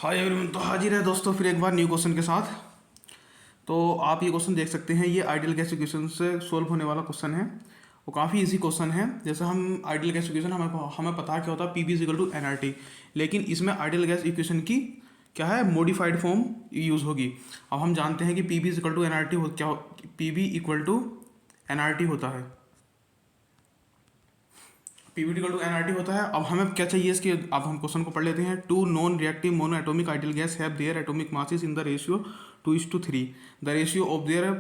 Hi everyone, तो हाजिर है दोस्तों फिर एक बार न्यू क्वेश्चन के साथ। तो आप ये क्वेश्चन देख सकते हैं, ये आइडियल गैस इक्वेशन से सोल्व होने वाला क्वेश्चन है। वो काफ़ी इजी क्वेश्चन है। जैसे हम आइडियल गैस इक्वेशन हमें पता है क्या होता है, P V is equal to N R T. लेकिन इसमें आइडियल गैस इक्वेशन की क्या है, मोडिफाइड फॉर्म यूज़ होगी। अब हम जानते हैं कि P V is equal to N R T क्या, P V equal to N R T होता है, पीवी इक्वल टू एनआरटी होता है। अब हमें क्या चाहिए इसके, अब हम क्वेश्चन को पढ़ लेते हैं। Two non reactive mono atomic ideal gas have their atomic masses in the ratio 2:3। The ratio of their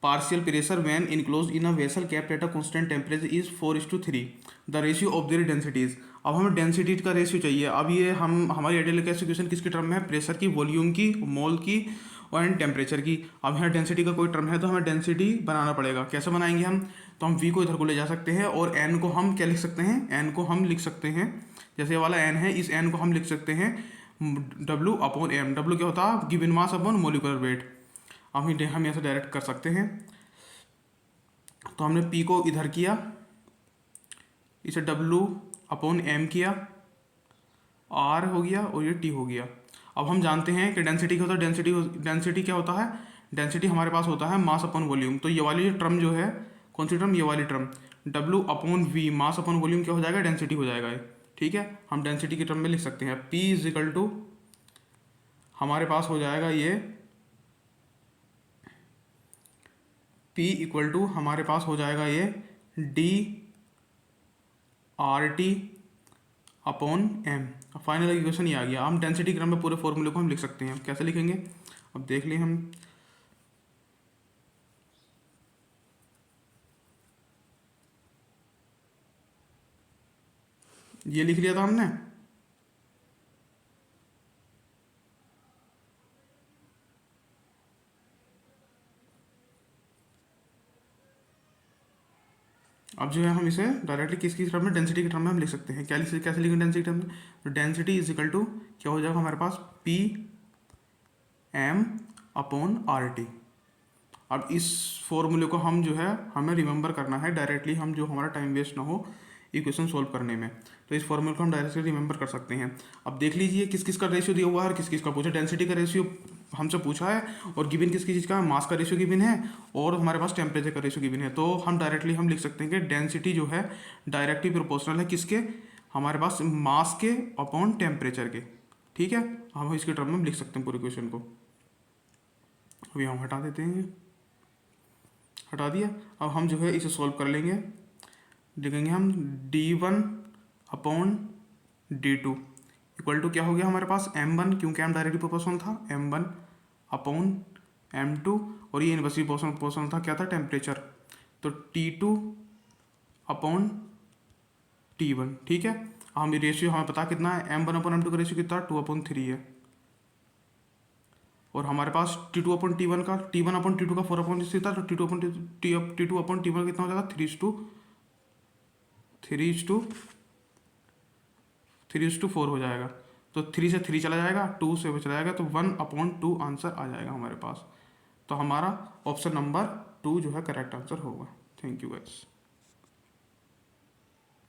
partial pressure when enclosed in a vessel kept at a constant temperature is 4:3। The ratio of their densities. अब हमें density का ratio चाहिए। अब ये हम हमारी ideal gas equation किसकी term में है, प्रेशर की, वॉल्यूम की, मोल की और टेम्परेचर की। अब यहाँ डेंसिटी का कोई टर्म है तो हमें डेंसिटी बनाना पड़ेगा। कैसे बनाएंगे हम, तो हम v को इधर को ले जा सकते हैं और n को हम क्या लिख सकते हैं, n को हम लिख सकते हैं, जैसे ये वाला n है, इस n को हम लिख सकते हैं w अपॉन m। w क्या होता है, given mass upon molecular weight. हम ऐसे डायरेक्ट कर सकते हैं। तो हमने p को इधर किया, इसे w अपॉन m किया, r हो गया और ये t हो गया। अब हम जानते हैं कि डेंसिटी क्या होता है, डेंसिटी क्या होता है, डेंसिटी हमारे पास होता है मास अपॉन वॉल्यूम। तो ये वाली टर्म जो है, कौन सी टर्म, ये वाली term W upon V, mass upon volume क्या हो जाएगा, डेंसिटी हो जाएगा ये। ठीक है, हम डेंसिटी की टर्म में लिख सकते हैं P इज इक्वल टू, हमारे पास हो जाएगा ये P इक्वल टू, हमारे पास हो जाएगा ये D R T upon M. Final equation ये आ गया। हम डेंसिटी की टर्म में पूरे फॉर्मूले को हम लिख सकते हैं। कैसे लिखेंगे, अब देख लें हम। ये लिख लिया था हमने। अब जो है हम इसे डायरेक्टली किसकी टर्म में, डेंसिटी के टर्म में हम लिख सकते हैं। कैसे लिखेंगे डेंसिटी टर्म में, तो डेंसिटी इज इक्वल टू क्या हो जाएगा हमारे पास, P M upon R T. अब इस फॉर्मूले को हम जो है हमें रिमेंबर करना है डायरेक्टली, हम जो हमारा टाइम वेस्ट ना हो इक्वेशन सोल्व करने में। तो इस फॉर्मूले को हम डायरेक्टली रिमेंबर कर सकते हैं। अब देख लीजिए किस किस का रेशियो दिया हुआ है और किस किस का पूछा। डेंसिटी का रेशियो हमसे पूछा है और गिवन किसकी चीज़ का, मास का रेशियो गिवन है और हमारे पास टेम्परेचर का रेशियो गिवन है। तो हम डायरेक्टली हम लिख सकते हैं कि डेंसिटी जो है डायरेक्टली प्रोपोर्शनल है किसके, हमारे पास मास के अपॉन टेम्परेचर के। ठीक है, हम इसके टर्म में लिख सकते हैं पूरे क्वेश्चन को। अभी हम हटा देते हैं, हटा दिया। अब हम जो है इसे सॉल्व कर लेंगे। लिखेंगे हम d1 upon d2 equal to क्या हो गया हमारे पास, m1, क्योंकि m डायरेक्टली प्रोपोर्शनल था, m1 अपॉन m2 और ये इनवर्सली प्रोपोर्शनल था, क्या था, टेम्परेचर। तो t2 अपॉन t1। ठीक है, हम रेशियो हमें पता कितना है, m1 अपॉन m2 का रेशियो कितना, 2/3 है। और हमारे पास T2 अपॉन T1 का, T1 अपॉन T2 का 4/3 था, तो T2 upon T2 upon T1 कितना हो जाएगा, 3:4 हो जाएगा। तो 3 से 3 चला जाएगा, 2 से चला जाएगा, तो 1/2 आंसर आ जाएगा हमारे पास। तो हमारा ऑप्शन नंबर 2 जो है करेक्ट आंसर होगा। Thank you guys.